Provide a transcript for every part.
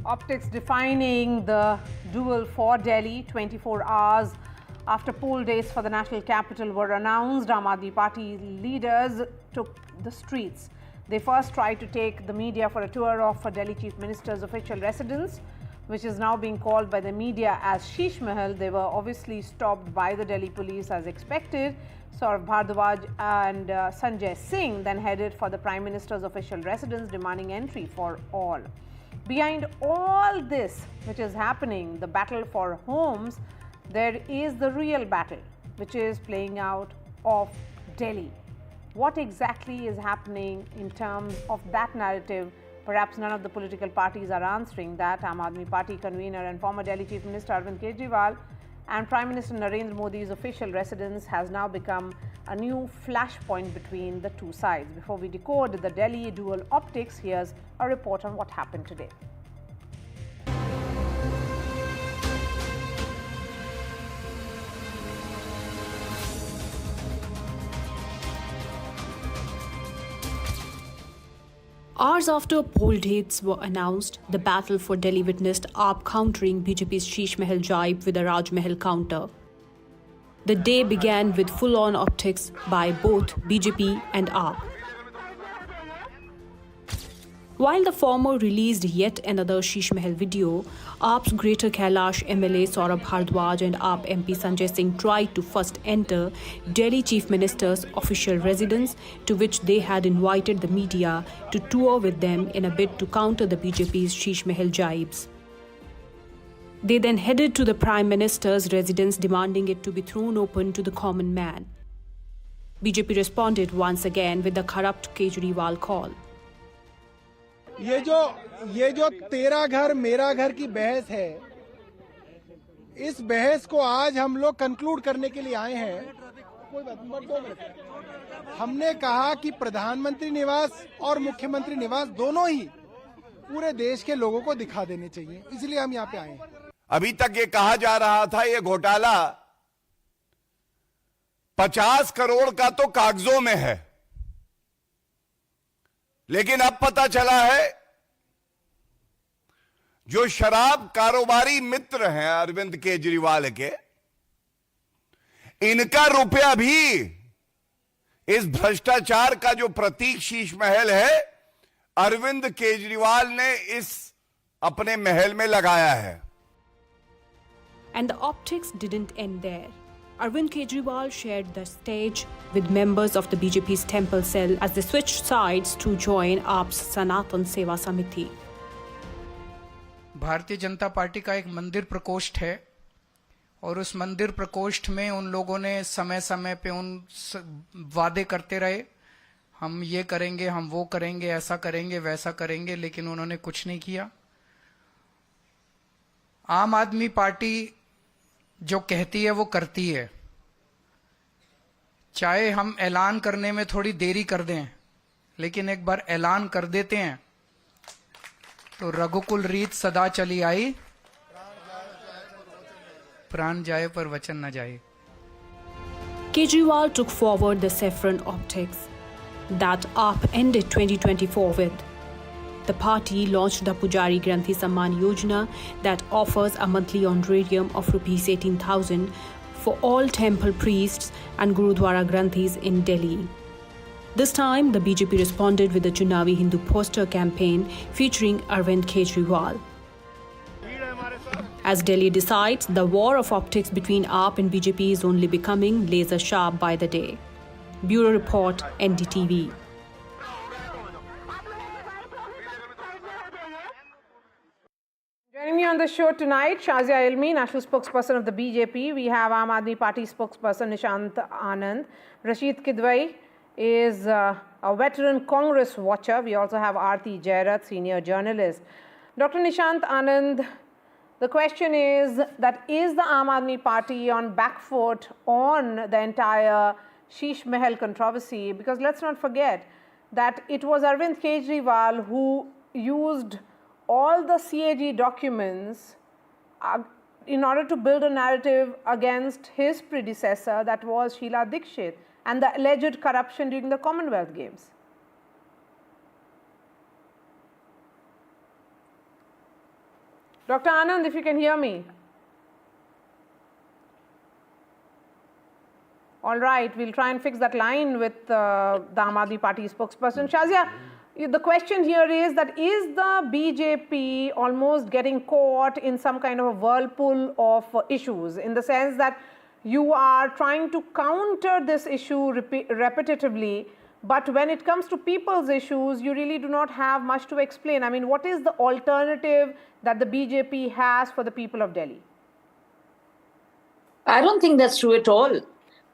Optics defining the duel for Delhi. 24 hours after poll days for the national capital were announced, Aam Aadmi Party leaders took the streets. They first tried to take the media for a tour of Delhi Chief Minister's official residence, which is now being called by the media as Sheeshmahal. They were obviously stopped by the Delhi police as expected. Saurabh Bhardwaj and Sanjay Singh then headed for the Prime Minister's official residence, demanding entry for all. Behind all this which is happening, the battle for homes, there is the real battle which is playing out of Delhi. What exactly is happening in terms of that narrative? Perhaps none of the political parties are answering that. Aam Aadmi Party convener and former Delhi Chief Minister Arvind Kejriwal and Prime Minister Narendra Modi's official residence has now become a new flashpoint between the two sides. Before we decode the Delhi Duel Optics, here's a report on what happened today. Hours after poll dates were announced, the battle for Delhi witnessed AAP countering BJP's Sheeshmahal jibe with a Raj Mahal counter. The day began with full-on optics by both BJP and AAP. While the former released yet another Sheeshmahal video, AAP's Greater Kailash MLA Saurabh Bhardwaj and AAP MP Sanjay Singh tried to first enter Delhi Chief Minister's official residence, to which they had invited the media to tour with them in a bid to counter the BJP's Sheeshmahal jibes. They then headed to the Prime Minister's residence, demanding it to be thrown open to the common man. BJP responded once again with the corrupt Kejriwal call. ये जो तेरा घर मेरा घर की बहस है, इस बहस को आज हम लोग कंक्लूड करने के लिए आए हैं। कोई बात नहीं, हमने कहा कि प्रधानमंत्री निवास और मुख्यमंत्री निवास दोनों ही पूरे देश के लोगों को दिखा देने चाहिए, इसलिए हम यहाँ पे आए हैं। अभी तक ये कहा जा रहा था ये घोटाला 50 करोड़ का तो कागजों में है, लेकिन अब पता चला है जो शराब कारोबारी मित्र हैं अरविंद केजरीवाल के, इनका रुपया भी इस भ्रष्टाचार का जो प्रतीक शीश महल है, अरविंद केजरीवाल ने इस अपने महल में लगाया है। And the optics didn't end there. Arvind Kejriwal shared the stage with members of the BJP's temple cell as they switched sides to join AAP's Sanatan Seva Samiti. Bharatiya Janata party का एक मंदिर प्रकोष्ठ है और उस मंदिर प्रकोष्ठ में उन लोगों ने समय समय पे उन वादे करते रहे, हम ये करेंगे, हम वो करेंगे, ऐसा करेंगे, वैसा करेंगे, लेकिन उन्होंने कुछ नहीं किया। आम आदमी पार्टी जो कहती है वो करती है, चाहे हम ऐलान करने में थोड़ी देरी कर दें, लेकिन एक बार ऐलान कर देते हैं तो रघुकुल रीत सदा चली आई, प्राण जाए पर वचन न जाए। Kejriwal took forward the saffron optics that AAP ended 2024 with. The party launched the Pujari Granthi Samman Yojana that offers a monthly honorarium of Rs 18,000 for all temple priests and Gurudwara Granthis in Delhi. This time, the BJP responded with the Chunavi Hindu poster campaign featuring Arvind Kejriwal. As Delhi decides, the war of optics between AAP and BJP is only becoming laser sharp by the day. Bureau Report, NDTV. Joining me on the show tonight, Shazia Ilmi, national spokesperson of the BJP. We have Aam Aadmi Party spokesperson Nishant Anand. Rashid Kidwai is a veteran Congress watcher. We also have Aarti Jairath, senior journalist. Dr. Nishant Anand, the question is that is the Aam Aadmi Party on back foot on the entire Sheeshmahal controversy? Because let's not forget that it was Arvind Kejriwal who used all the CAG documents in order to build a narrative against his predecessor, that was Sheila Dikshit, and the alleged corruption during the Commonwealth Games. Dr. Anand, if you can hear me. All right, we'll try and fix that line with the Aam Aadmi Party spokesperson. Shazia, the question here is that is the BJP almost getting caught in some kind of a whirlpool of issues, in the sense that you are trying to counter this issue repetitively, but when it comes to people's issues, you really do not have much to explain. I mean, what is the alternative that the BJP has for the people of Delhi? I don't think that's true at all.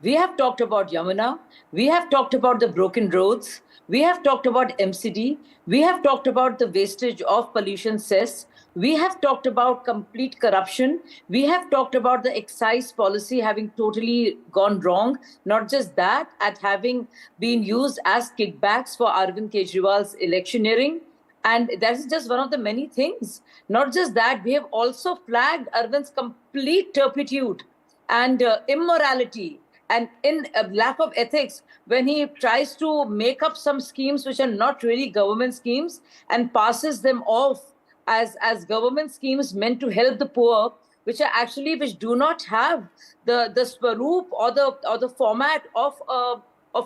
We have talked about Yamuna. We have talked about the broken roads. We have talked about MCD. We have talked about the wastage of pollution cess. We have talked about complete corruption. We have talked about the excise policy having totally gone wrong. Not just that, at having been used as kickbacks for Arvind Kejriwal's electioneering. And that is just one of the many things. Not just that, we have also flagged Arvind's complete turpitude and immorality and in a lack of ethics when he tries to make up some schemes which are not really government schemes and passes them off as government schemes meant to help the poor, which do not have the swaroop or the format of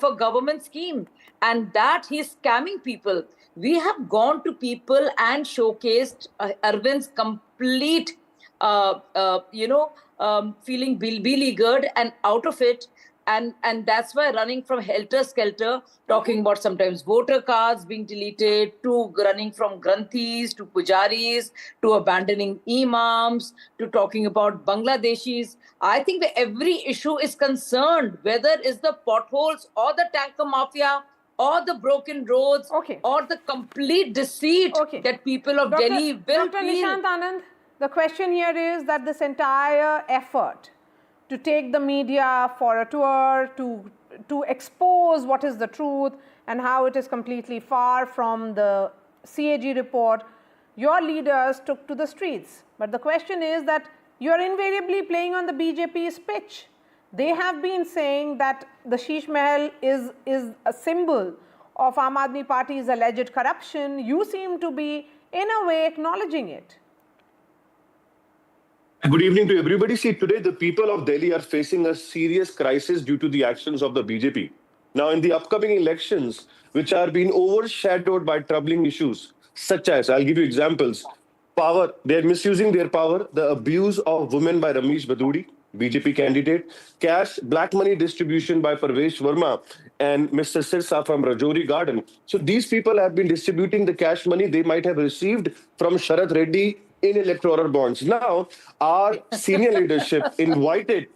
a government scheme, and that he's scamming people. We have gone to people and showcased Arvind's complete feeling beleaguered and out of it. And that's why running from helter-skelter, talking about sometimes voter cards being deleted, to running from granthis, to pujaris, to abandoning imams, to talking about Bangladeshis. I think that every issue is concerned, whether it's the potholes or the tanker mafia or the broken roads or the complete deceit that people of Delhi will Dr. feel. Nishant Anand, the question here is that this entire effort to take the media for a tour, to expose what is the truth and how it is completely far from the CAG report, your leaders took to the streets. But the question is that you are invariably playing on the BJP's pitch. They have been saying that the Sheeshmahal is a symbol of Aam Aadmi Party's alleged corruption. You seem to be, in a way, acknowledging it. Good evening to everybody. See, today the people of Delhi are facing a serious crisis due to the actions of the BJP. Now, in the upcoming elections, which are being overshadowed by troubling issues, such as, I'll give you examples, power, they're misusing their power, the abuse of women by Ramesh Baduri, BJP candidate, cash, black money distribution by Parvesh Verma and Mr. Sirsa from Rajouri Garden. So these people have been distributing the cash money they might have received from Sharath Reddy in electoral bonds. Now, our senior leadership invited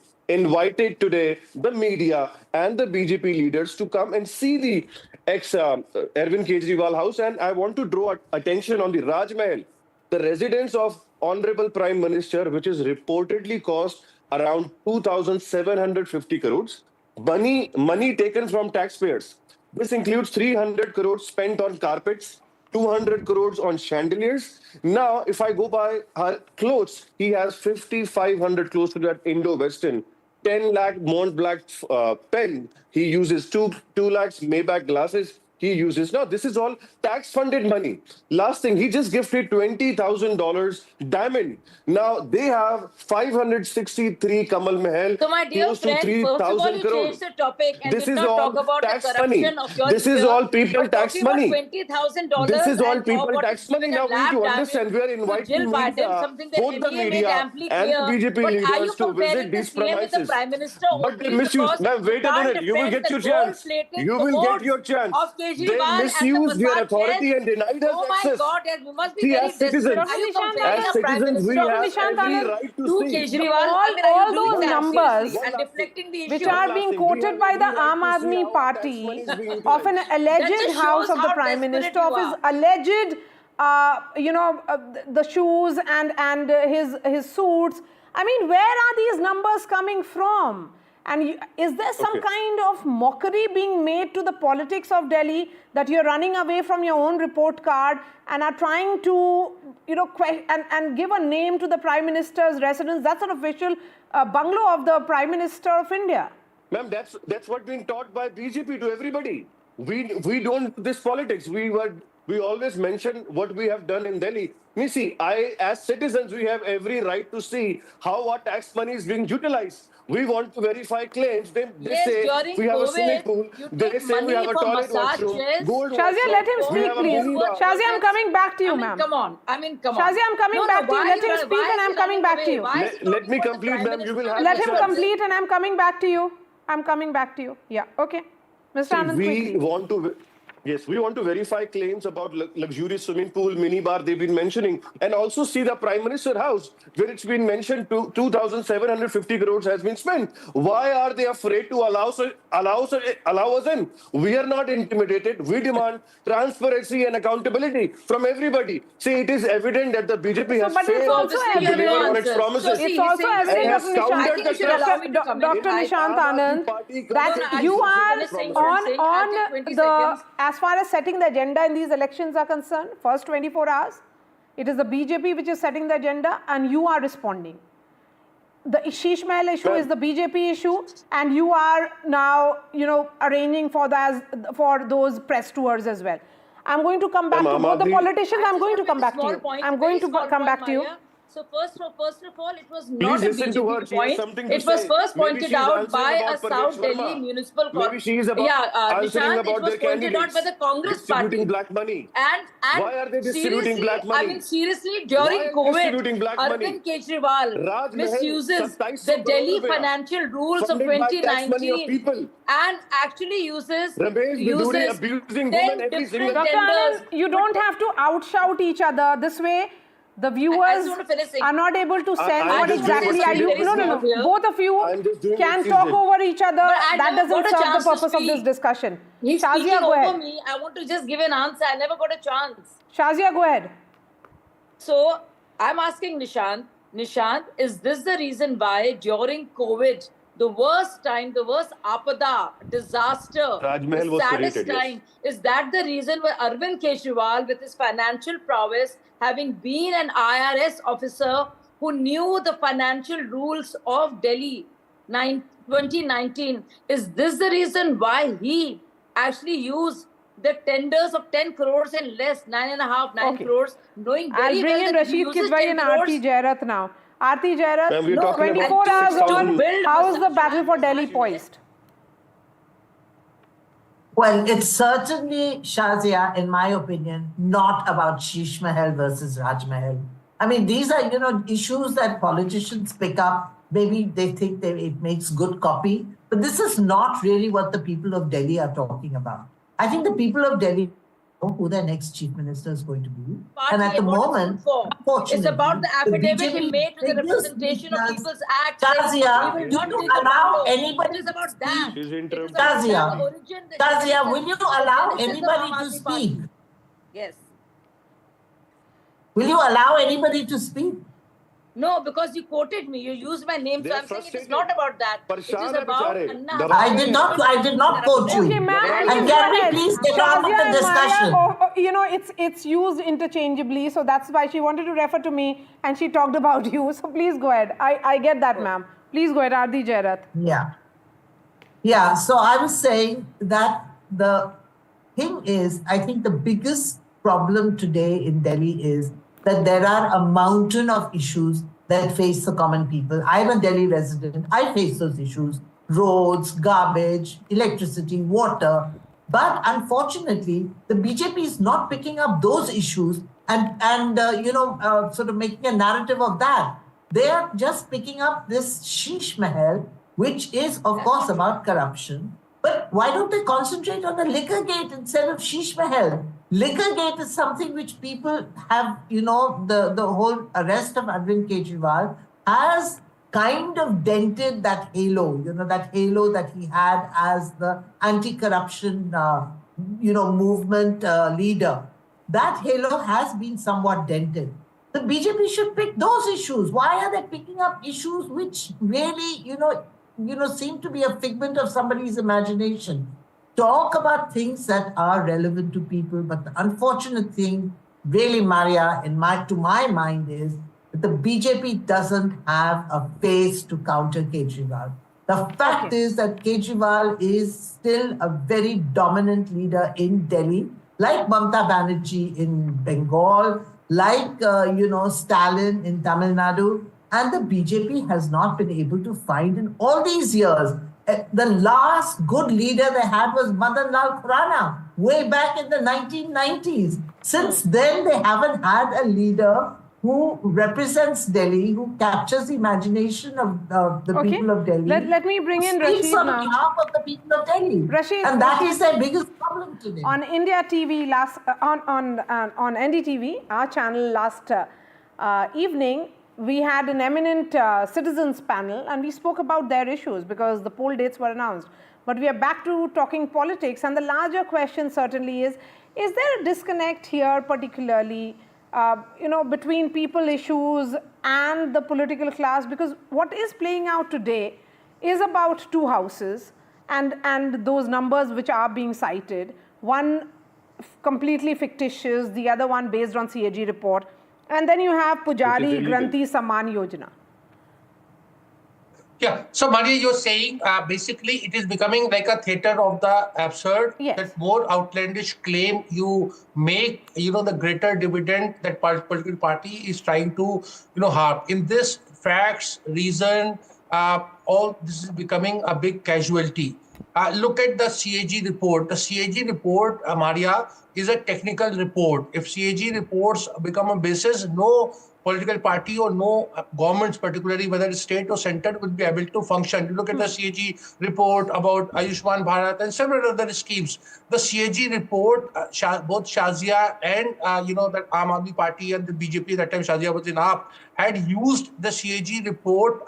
today the media and the BJP leaders to come and see the Arvind Kejriwal house. And I want to draw attention on the Raj Mahal, the residence of Honorable Prime Minister, which is reportedly cost around 2,750 crores. Money taken from taxpayers. This includes 300 crores spent on carpets, 200 crores on chandeliers. Now, if I go by her clothes, he has 5,500 clothes to that Indo-Western. 10 lakh Mont Blanc pen. He uses 2 lakhs Maybach glasses. He uses. Now, this is all tax-funded money. Last thing, he just gifted $20,000 diamond. Now, they have 563 Kamal Mahal, So, my dear close friend, to 3,000 crores. Change the topic and This did is not all talk about tax the corruption money. of your This is all people tax money. $20,000. This is all people tax money. Now we need to understand. We are inviting both the media and BJP leaders to visit these premises. But they misuse. Ma'am, wait a minute. You will get your chance. You will get your chance. They misuse their authority and denied us access. Oh my God, we must be See, very as citizens, as citizens, we have every right to see. Kejriwal, all those numbers and deflecting the issue. which are being quoted by the Aam Aadmi Party of an alleged house of the Prime Minister, of his alleged, the shoes and his suits. I mean, where are these numbers coming from? And is there some kind of mockery being made to the politics of Delhi, that you're running away from your own report card and are trying to, and give a name to the Prime Minister's residence? That's an official bungalow of the Prime Minister of India. Ma'am, that's what being taught by BJP to everybody. We don't do this politics. We were We always mention what we have done in Delhi. You see, as citizens, we have every right to see how our tax money is being utilized. We want to verify claims. They Yes, say during we have a swimming COVID, pool. you They take say we have money a for toilet massage washroom, chairs. gold Shazia, washroom. let him We speak, have a please. minibar. Shazia, I'm coming back to you, ma'am. Come on. Come on. Shazia, I'm coming back to you. Let him speak and I'm coming back to you. Let me complete, ma'am. You will have Let the him chance. complete and I'm coming back to you. I'm coming back to you. Yeah, okay. Mr. Anand, We quickly. want to, yes, we want to verify claims about luxurious swimming pool, minibar they've been mentioning, and also see the Prime Minister house where it's been mentioned 2,750 crores has been spent. Why are they afraid to allow us in? We are not intimidated. We demand transparency and accountability from everybody. See, it is evident that the BJP has but it's failed also to deliver on its evident. promises. It's also evident, has Dr. countered Nishant, the trust. Dr. Nishant Anand, that you are on the, as far as setting the agenda in these elections are concerned, first 24 hours, it is the BJP which is setting the agenda and you are responding. The Sheeshmahal issue is the BJP issue and you are now, arranging for those press tours as well. I'm going to come back to both the politicians. I'm going to come back to you. I'm going to come back to you. So first of all, it was Please not a listen to her. BJP She has point. something to It was say. first Maybe pointed she's out answering by a about South Parvez Delhi Verma. municipal Maybe she is answering Nishant, about it was their pointed out by the Congress distributing party. black money. And Why are they distributing seriously, black money? I mean, seriously, Why during are they COVID, distributing black money? Arvind Kejriwal Raj Mahal, misuses 2700 the Delhi crore financial rules of funded by tax money of 2019 people. and actually uses abusing 10 women every different single Dr. tenders. Anand, you don't have to outshout each other. This way, the viewers are not able to sense what exactly are you. No. Both of you can talk over each other. That doesn't serve the purpose of this discussion. He's Shazia, speaking go over ahead. me. I want to just give an answer. I never got a chance. Shazia, go ahead. So I'm asking Nishant, is this the reason why during COVID, the worst time, the worst apada, disaster, Raj Mahal the was saddest created, time, is that the reason why Arvind Kejriwal, with his financial prowess, having been an IRS officer who knew the financial rules of Delhi 2019, is this the reason why he actually used the tenders of 10 crores and less, 9 crores, knowing very I'll bring well in that he Rashid uses Kidwai 10 and crores. Aarti Jairat now. Aarti Jairat, No, 24 hours on, how is the battle for Delhi poised? Well, it's certainly, Shazia, in my opinion, not about Sheeshmahal versus Raj Mahal. I mean, these are, issues that politicians pick up. Maybe they think it makes good copy. But this is not really what the people of Delhi are talking about. I think the people of Delhi know who their next chief minister is going to be. And at the moment, unfortunately, it's about the affidavit he made to the representation of People's Act. Shazia, will you allow anybody It is about that. Shazia, will you allow anybody to speak? Yes. Will you allow anybody to speak? No, because you quoted me. You used my name, so I'm saying it is not about that. It is about Anna. I did not quote you. Okay, ma'am. And can we please get on with the discussion? It's used interchangeably, so that's why she wanted to refer to me and she talked about you. So please go ahead. I get that, ma'am. Please go ahead, Aarti Jairat. Yeah. So I was saying that the thing is, I think the biggest problem today in Delhi is that there are a mountain of issues that face the common people. I'm a Delhi resident. I face those issues: roads, garbage, electricity, water. But unfortunately, the BJP is not picking up those issues and sort of making a narrative of that. They are just picking up this Sheeshmahal, which is, of course, about corruption. But why don't they concentrate on the liquor gate instead of Sheeshmahal? Liquor gate is something which people have, the whole arrest of Arvind Kejriwal has kind of dented that halo, that halo that he had as the anti-corruption, movement leader. That halo has been somewhat dented. The BJP should pick those issues. Why are they picking up issues which really, seem to be a figment of somebody's imagination? Talk about things that are relevant to people. But the unfortunate thing, really, Maria, to my mind, is that the BJP doesn't have a face to counter Kejriwal. The fact is that Kejriwal is still a very dominant leader in Delhi. like Mamata Banerjee in Bengal, like, Stalin in Tamil Nadu. And the BJP has not been able to find in all these years. The last good leader they had was Madan Lal Khurana, way back in the 1990s. Since then, they haven't had a leader who represents Delhi, who captures the imagination of the people of Delhi. Let me bring in Speaks Rashid on now. behalf of the people of Delhi. Rashid, and that is their biggest problem today. On India TV on NDTV, our channel last evening, we had an eminent citizens panel and we spoke about their issues because the poll dates were announced. But we are back to talking politics, and the larger question certainly is there a disconnect here particularly between people issues and the political class? Because what is playing out today is about two houses and those numbers which are being cited, one completely fictitious, the other one based on CAG report. And then you have Pujari Granthi Samman Yojana. Yeah, so Maria, you're saying basically it is becoming like a theater of the absurd. Yes. That more outlandish claim you make, the greater dividend that political party is trying to, harp. In this, facts, reason, all this is becoming a big casualty. Look at the CAG report. The CAG report, Maria, is a technical report. If CAG reports become a basis, no political party or no governments, particularly whether it's state or center, will be able to function. You look at the CAG report about Ayushman Bharat and several other schemes. The CAG report, both Shazia and that Aam Aadmi Party and the BJP, that time Shazia was in AAP, had used the CAG report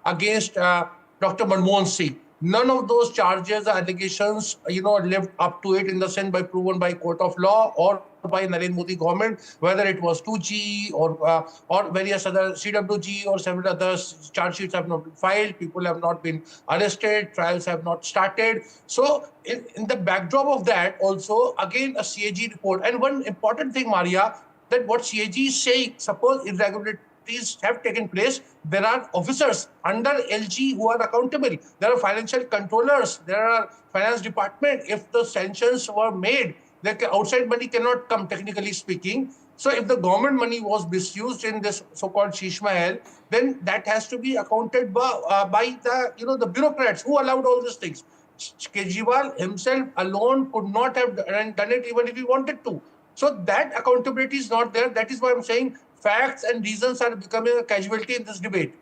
against Dr. Manmohan Singh. None of those charges or allegations, lived up to it in the sense by proven by court of law or by Narendra Modi government, whether it was 2G or various other CWG or several other charge sheets have not been filed, people have not been arrested, trials have not started. So in the backdrop of that, also again a CAG report. And one important thing, Maria, that what CAG is saying, suppose irregularities have taken place, there are officers under LG who are accountable. There are financial controllers, there are finance department. If the sanctions were made, like outside money cannot come, technically speaking. So if the government money was misused in this so-called Sheeshmahal, then that has to be accounted by the the bureaucrats who allowed all these things. Kejriwal himself alone could not have done it even if he wanted to. So that accountability is not there. That is why I'm saying facts and reasons are becoming a casualty in this debate.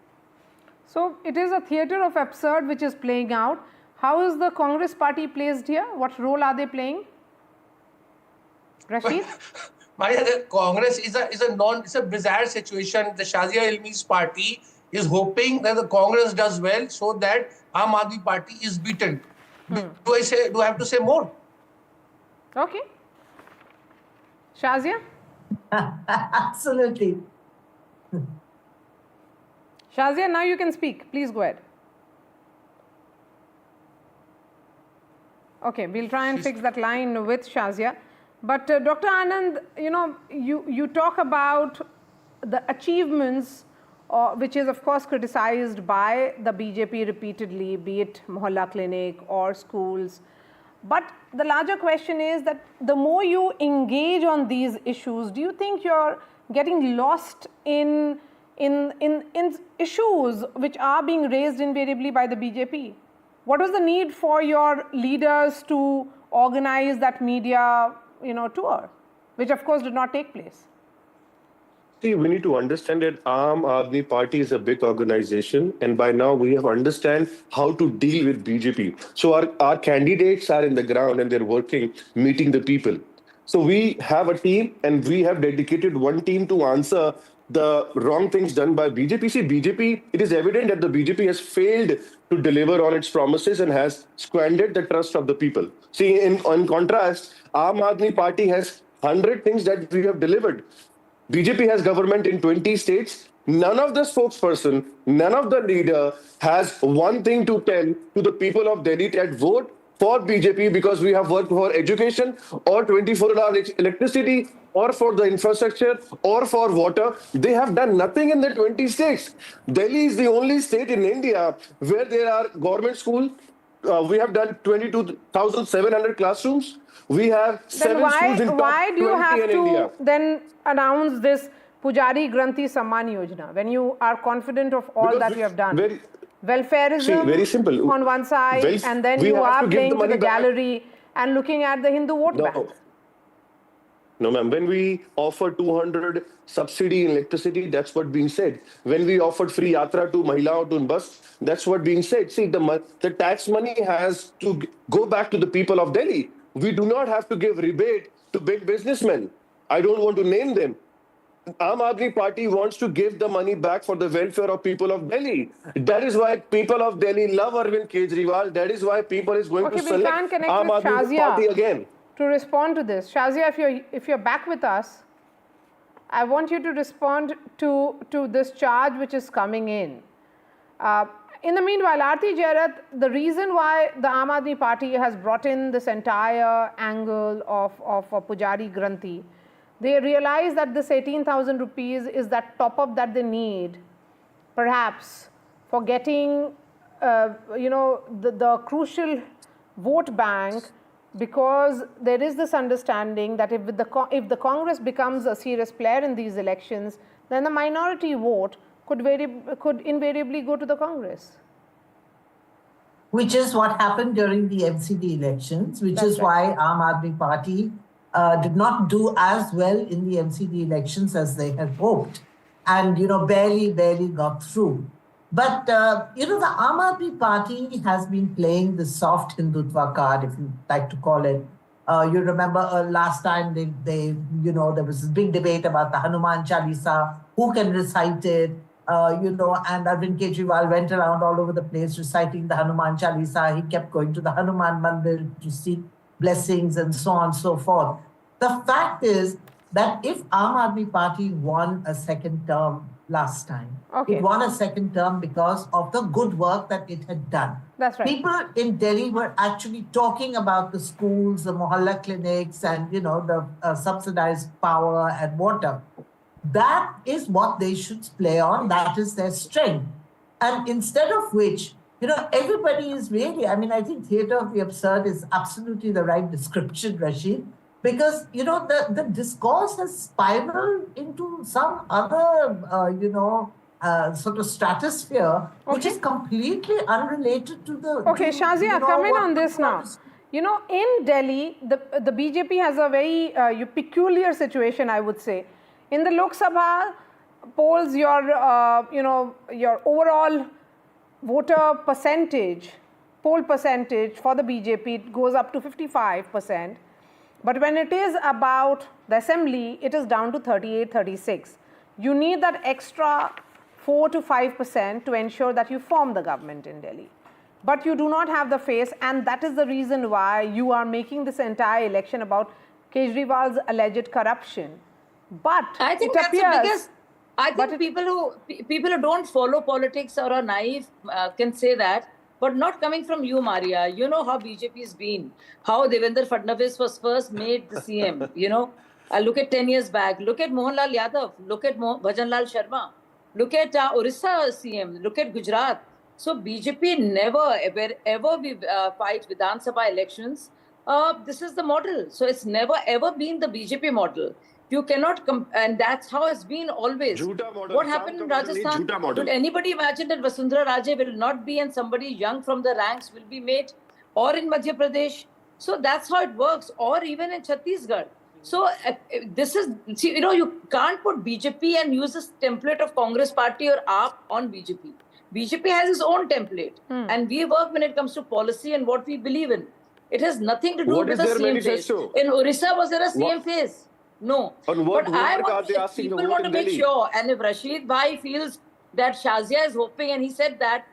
So it is a theater of absurd which is playing out. How is the Congress party placed here? What role are they playing? Rashid? Maria, the Congress is a bizarre situation. The Shazia Ilmi's party is hoping that the Congress does well so that Aam Aadmi Party is beaten. Do I have to say more? Okay. Shazia? Absolutely. Shazia, now you can speak. Please go ahead. Okay, we'll try and fix that line with Shazia. But Dr. Anand, you talk about the achievements, which is of course criticized by the BJP repeatedly, be it Mohalla Clinic or schools. But the larger question is that the more you engage on these issues, do you think you're getting lost in issues which are being raised invariably by the BJP? What was the need for your leaders to organize that media tour, which of course did not take place? See, we need to understand that Aam Aadmi Party is a big organization, and by now we have understand how to deal with BJP. So our candidates are in the ground and they're working, meeting the people. So we have a team and we have dedicated one team to answer the wrong things done by BJP. See, BJP, it is evident that the BJP has failed to deliver on its promises and has squandered the trust of the people. See, in contrast, Aam Aadmi Party has 100 things that we have delivered. BJP has government in 20 states. None of the spokesperson, none of the leader has one thing to tell to the people of Delhi that vote for BJP because we have worked for education or 24-hour electricity or for the infrastructure or for water. They have done nothing in the 20 states. Delhi is the only state in India where there are government schools, we have done 22,700 classrooms. We have Then 7 schools in top why do you 20 have in to India. then announce this Pujari Granthi Samman Yojana when you are confident of all Because that you have done? very- Welfareism See, very simple. on one side, and then we you have are to give playing the to money the back. gallery and looking at the Hindu vote bank. No, ma'am. When we offer 200 subsidy in electricity, that's what being said. When we offered free yatra to Mahila to bus, that's what being said. See, the tax money has to go back to the people of Delhi. We do not have to give rebate to big businessmen. I don't want to name them. Aam Aadmi Party wants to give the money back for the welfare of people of Delhi. That is why people of Delhi love Arvind Kejriwal. That is why people is going to Okay, we select can't connect Aam with Aadmi Party Shazia again. to respond to this. Shazia, if you're back with us, I want you to respond to this charge which is coming in. In the meanwhile, Aarti Jairath, the reason why the Aam Aadmi Party has brought in this entire angle of Pujari Granthi, they realize that this 18,000 rupees is that top-up that they need, perhaps, for getting, the crucial vote bank, because there is this understanding that if the Congress becomes a serious player in these elections, then the minority vote could invariably go to the Congress. Which is what happened during the MCD elections, which is why Aam Aadmi Party did not do as well in the MCD elections as they had hoped, and barely got through. But the Aam Aadmi Party has been playing the soft Hindutva card, if you like to call it. You remember last time there was this big debate about the Hanuman Chalisa, who can recite it, and Arvind Kejriwal went around all over the place reciting the Hanuman Chalisa. He kept going to the Hanuman Mandir to seek blessings and so on and so forth. The fact is that if Aam Aadmi Party won a second term last time, it won a second term because of the good work that it had done. That's right. People in Delhi were actually talking about the schools, the mohalla clinics, and the subsidized power and water. That is what they should play on. That is their strength. And instead of which, everybody is really, I think theatre of the absurd is absolutely the right description, Rashid, because, the discourse has spiraled into some other, sort of stratosphere, which is completely unrelated to the... Okay, Shazia, come in on this now. In Delhi, the BJP has a very peculiar situation, I would say. In the Lok Sabha polls, your overall voter percentage, poll percentage for the BJP, it goes up to 55%. But when it is about the assembly, it is down to 38, 36. You need that extra 4 to 5% to ensure that you form the government in Delhi. But you do not have the face, and that is the reason why you are making this entire election about Kejriwal's alleged corruption. But I think it appears, I think people who don't follow politics or are naive can say that, but not coming from you, Maria. You know how BJP has been, how Devendra Fadnavis was first made the CM. Look at 10 years back. Look at Mohanlal Yadav. Look at Bhajanlal Sharma. Look at Orissa CM. Look at Gujarat. So BJP never ever fight Vidhan Sabha elections. This is the model. So it's never ever been the BJP model. You cannot and that's how it's been always. What happened in Rajasthan? Could anybody imagine that Vasundhara Raje will not be and somebody young from the ranks will be made? Or in Madhya Pradesh? So that's how it works. Or even in Chhattisgarh. So this is, you can't put BJP and use this template of Congress party or AAP on BJP. BJP has its own template. And we work when it comes to policy and what we believe in. It has nothing to do with the CM phase. In Orissa, was there a CM phase? No. But I want people want to make sure, and if Rashid Bhai feels that Shazia is hoping, and he said that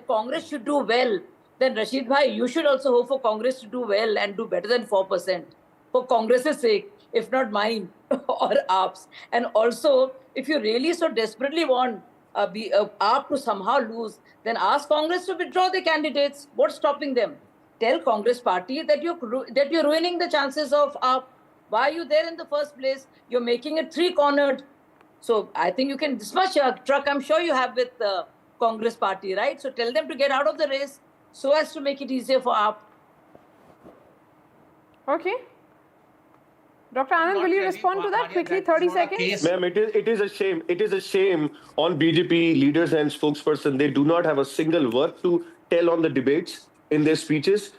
Congress should do well, then Rashid Bhai, you should also hope for Congress to do well and do better than 4%. For Congress's sake, if not mine or AAP's. And also, if you really so desperately want AAP to somehow lose, then ask Congress to withdraw the candidates. What's stopping them? Tell Congress party that you're ruining the chances of AAP. Why are you there in the first place? You're making it three-cornered. So I think you can, this much truck I'm sure you have with the Congress party, right? So tell them to get out of the race. so as to make it easier for AAP. Okay. Dr. Anand, will you respond to that quickly? 30 seconds. Ma'am, it is a shame. It is a shame on BJP leaders and spokesperson. They do not have a single word to tell on the debates in their speeches.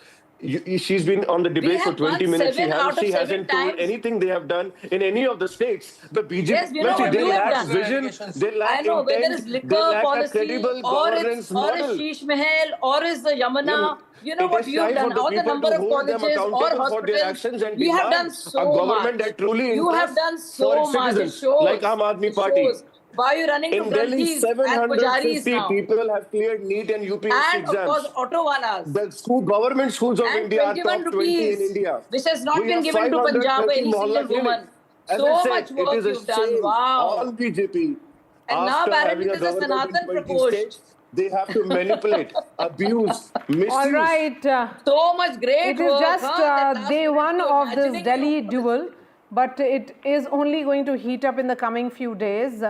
She's been on the debate for 20 minutes. She hasn't told anything they have done in any of the states. The BJP, Yes, we know what they you have lack done. vision, they lack I know, intent, whether it's they liquor lack a policy, credible or governance it's model. Sheeshmahal, or is the Yamuna. You know It what is you have time done, for the all the people number to of hold them colleges or accountable for their hospitals. actions and We have done demand so a government much. that truly You have interests done for so its much. It citizens, shows. like Aam Aadmi It Party. shows. Why are you running to In Delhi, Gandhis and Pujaris 750 now? people have cleared NEET and UPSC And of course, exams. auto walas. The government schools of And India are 21 top 20 in rupees, India. which has not We been have given to Punjab or 530 any single mohalla woman. clinics. As So I said, much work it is a you've done. shame. Wow. All BJP, And now after apparently having a there's a government in Sanatan 20 Prakosht. states, they have to manipulate, abuse, misuse. All right. So much great It is work. just That last day minute one you're of this imagining Delhi you- duel, but it is only going to heat up in the coming few days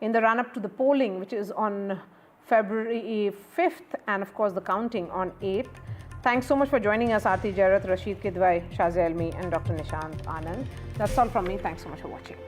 in the run-up to the polling, which is on February 5th, and of course the counting on 8th. Thanks so much for joining us, Aarti Jairat, Rashid Kidwai, Shazia Almi, and Dr. Nishant Anand. That's all from me. Thanks so much for watching.